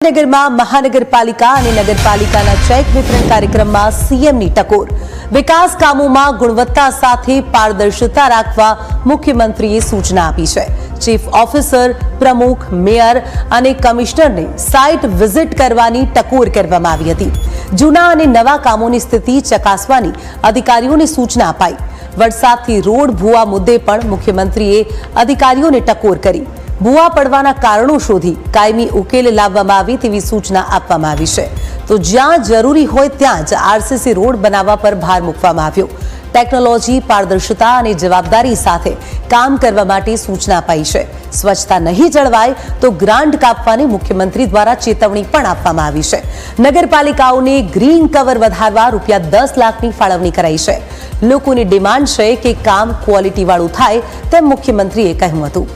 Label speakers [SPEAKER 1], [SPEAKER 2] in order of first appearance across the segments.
[SPEAKER 1] ગાંધીનગરમાં મહાનગરપાલિકા અને નગરપાલિકાના ચેક વિતરણ કાર્યક્રમમાં સીએમની ટકોર. વિકાસ કામોમાં ગુણવત્તા સાથે પારદર્શિતા રાખવા મુખ્યમંત્રીએ સૂચના આપી છે. ચીફ ઓફિસર, પ્રમુખ, મેયર અને કમિશનરને સાઇટ વિઝિટ કરવાની ટકોર કરવામાં આવી હતી. જૂના અને નવા કામોની સ્થિતિ ચકાસવાની અધિકારીઓને સૂચના અપાઈ. વરસાદથી રોડ ભૂવા મુદ્દે પણ મુખ્યમંત્રીએ અધિકારીઓને ટકોર કરી. ભૂવા પડવાના કારણો શોધી કાયમી ઉકેલ લાવવામાં આવે તેવી સૂચના આપવામાં આવી છે. તો જ્યાં જરૂરી હોય ત્યાં જ આરસીસી રોડ બનાવવા પર ભાર મૂકવામાં આવ્યો. ટેકનોલોજી, પારદર્શિતા અને જવાબદારી સાથે કામ કરવા માટે સૂચના અપાઈ છે. સ્વચ્છતા નહીં જળવાય તો ગ્રાન્ટ કાપવાની મુખ્યમંત્રી દ્વારા ચેતવણી પણ આપવામાં આવી છે. નગરપાલિકાઓને ગ્રીન કવર વધારવા ₹10 લાખની ફાળવણી કરાઈ છે. લોકોની ડિમાન્ડ છે કે કામ ક્વોલિટીવાળું થાય તેમ મુખ્યમંત્રીએ કહ્યું હતું.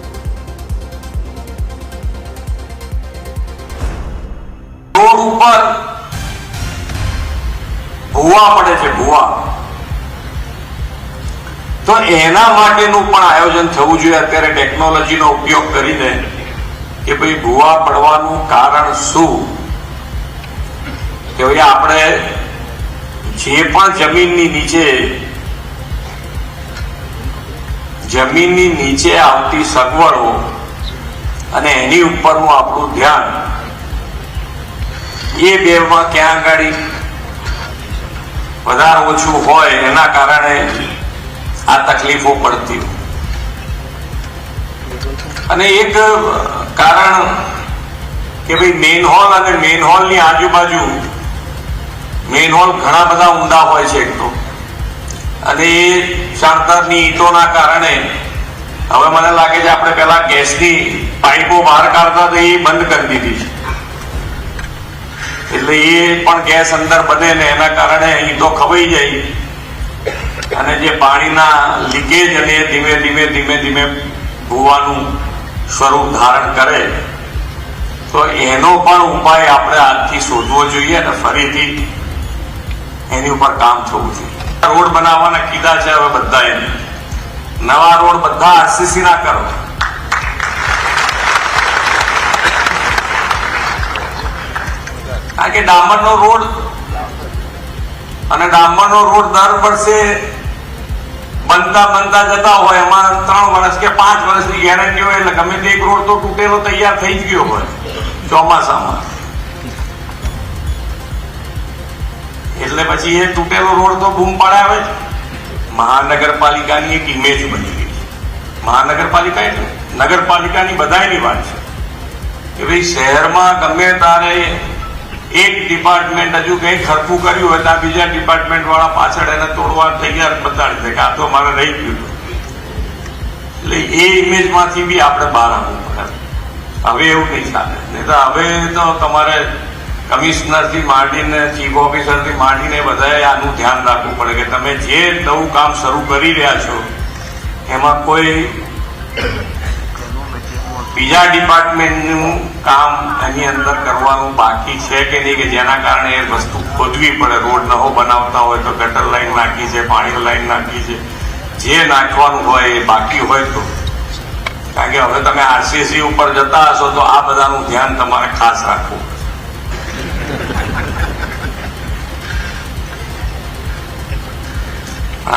[SPEAKER 2] રોડ ઉપર ભૂવા પડે છે, ભૂવા, તો એના માટેનું પણ આયોજન થવું જોઈએ. અત્યારે ટેકનોલોજીનો ઉપયોગ કરીને કે ભાઈ ભૂવા પડવાનું કારણ શું, કે ભાઈ આપણે જે પણ જમીનની નીચે આવતી સગવડો અને એની ઉપરનું આપણું ધ્યાન, એ બેમાં ક્યાં આગળ વધારે ઓછું હોય એના કારણે આ તકલીફો પડતી. અને એક કારણ કે ભાઈ મેઇન હોલ અને મેઇન હોલની આજુબાજુ મેઇન હોલ ઘણા બધા ઊંડા હોય છે એક તો, અને એ ચાણતરની ઈંટોના કારણે હવે મને લાગે છે આપણે પેલા ગેસની પાઇપો બહાર કાઢતા તો એ બંધ કરી દીધી છે. એટલે એ પણ ગેસ અંદર બને ને એના કારણે ઈંટો ખવાઈ જાય અને જે પાણીના લીકેજ અને ધીમે ધીમે ભૂવાનું સ્વરૂપ ધારણ કરે. તો એનો પણ ઉપાય આપણે આજથી શોધવો જોઈએ અને ફરીથી એની ઉપર કામ થવું જોઈએ. રોડ બનાવવાના કીધા છે હવે બધા, એને નવા રોડ બધા આરસીસી ના કરો. કારણ કે ડામરનો રોડ દર વર્ષે બનતા જતા હોય, એમાં 3 વર્ષ કે 5 વર્ષની ગેરંટી હોય. એટલે ગમે તે એક રોડ તો તૂટેલો તૈયાર થઈ જ ગયો હોય ચોમાસામાં. એટલે પછી એ તૂટેલો રોડ તો બૂમ પડાવે જ. મહાનગરપાલિકાની એક ઇમેજ બની ગઈ. મહાનગરપાલિકા એટલે નગરપાલિકાની બધાની વાત છે કે ભાઈ શહેરમાં ગમે તારે એક ડિપાર્ટમેન્ટ હજુ કઈ ખરખું કર્યું હોય તો બીજા ડિપાર્ટમેન્ટ વાળા પાછળ એને તોડવા તૈયાર બતાડી દે કે આ તો મારે રહી ગયું. એટલે એ ઇમેજ માંથી બી આપણે બહાર આવવું પડે. હવે એવું નહીં ચાલે. નહીં તો હવે તો તમારે કમિશનર થી માંડીને ચીફ ઓફિસર થી માંડીને બધાએ આનું ધ્યાન રાખવું પડે કે તમે જે નવું કામ શરૂ કરી રહ્યા છો એમાં કોઈ બીજા ડિપાર્ટમેન્ટનું કામ એની અંદર કરવાનું બાકી છે કે નહીં, કે જેના કારણે એ વસ્તુ ખોદવી પડે. રોડ નવો બનાવતા હોય તો ગટર લાઈન નાખી છે, પાણી લાઈન નાખી છે, જે નાખવાનું હોય એ બાકી હોય તો. કારણ કે હવે તમે આરસીસી ઉપર જતા હશો તો આ બધાનું ધ્યાન તમારે ખાસ રાખવું.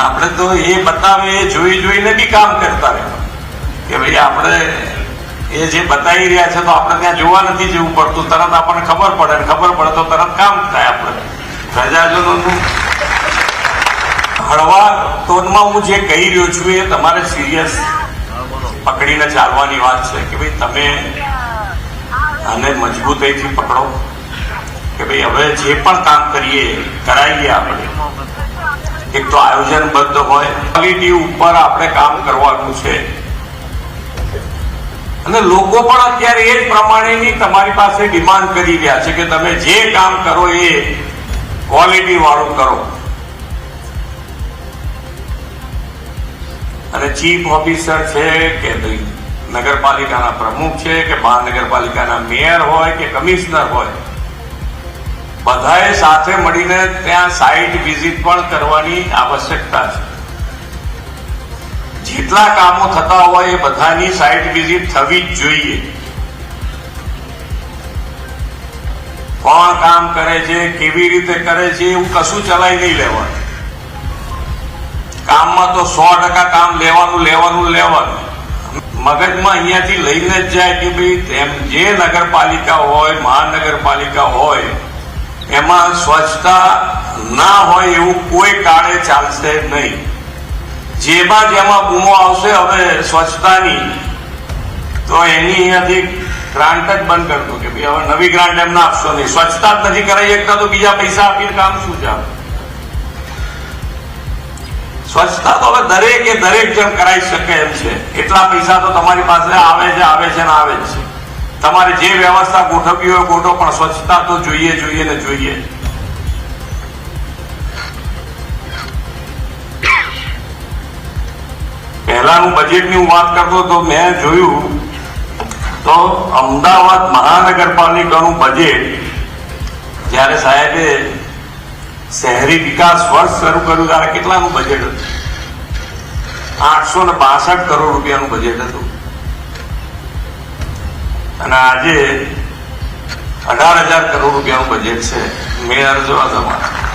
[SPEAKER 2] આપણે તો એ બતાવે એ જોઈને બી કામ કરતા રહેવા કે ભાઈ આપણે એ જે બતાવી રહ્યા છે તો આપણે ત્યાં જોવા નથી જવું પડતું. તરત આપણને ખબર પડે તો તરત કામ થાય. આપણે પ્રજાજનોનું હળવા ટોનમાં હું જે કહી રહ્યો છું એ તમારે સિરિયસ પકડીને ચાલવાની વાત છે કે ભાઈ તમે આને મજબૂતાઈથી પકડો કે ભાઈ હવે જે પણ કામ કરાવીએ આપણે એક તો આયોજનબદ્ધ હોય, ક્વોલિટી ઉપર આપણે કામ કરવાનું છે. અને લોકો પણ અત્યારે એ જ પ્રમાણેની તમારી પાસે ડિમાન્ડ કરી રહ્યા છે કે તમે જે કામ કરો એ ક્વોલિટી વાળું કરો. અને ચીફ ઓફિસર છે કે નગરપાલિકાના પ્રમુખ છે કે મહાનગરપાલિકાના મેયર હોય કે કમિશનર હોય, બધાએ સાથે મળીને ત્યાં સાઇટ વિઝિટ પણ કરવાની આવશ્યકતા છે. જેટલા કામો થતા હોય એ બધાની સાઇટ વિઝિટ થવી જ જોઈએ. કોણ કામ કરે છે, કેવી રીતે કરે છે, એવું કશું ચલાવી નહીં લેવાનું. કામમાં તો 100% કામ લેવાનું. મગજમાં અહીંયાથી લઈને જ જાય કે ભાઈ તેમ જે નગરપાલિકા હોય, મહાનગરપાલિકા હોય, એમાં સ્વચ્છતા ના હોય એવું કોઈ કાળે ચાલશે નહીં. જેમાં બૂમો આવશે હવે સ્વચ્છતાની, તો એની અહીંયાથી ગ્રાન્ટ જ બંધ કરતો કે ભાઈ હવે નવી ગ્રાન્ટ એમને આપશો નહીં. સ્વચ્છતા જ નથી કરાવી શકતા તો બીજા પૈસા આપીને કામ શું ચાલે? સ્વચ્છતા તો હવે દરેક જણ કરાવી શકે એમ છે. એટલા પૈસા તો તમારી પાસે આવે છે ને આવે જ છે. તમારે જે વ્યવસ્થા ગોઠવવી હોય ગોઠવો, પણ સ્વચ્છતા તો જોઈએ. પહેલાનું બજેટની હું વાત કરતો તો મેં જોયું તો અમદાવાદ મહાનગરપાલિકાનું બજેટ જ્યારે સાહેબે શહેરી વિકાસ વર્ષ શરૂ કર્યું ત્યારે કેટલાનું બજેટ હતું? 862 કરોડ રૂપિયાનું બજેટ હતું. અને આજે 18,000 કરોડ રૂપિયાનું બજેટ છે. મેયર જોવા તમારા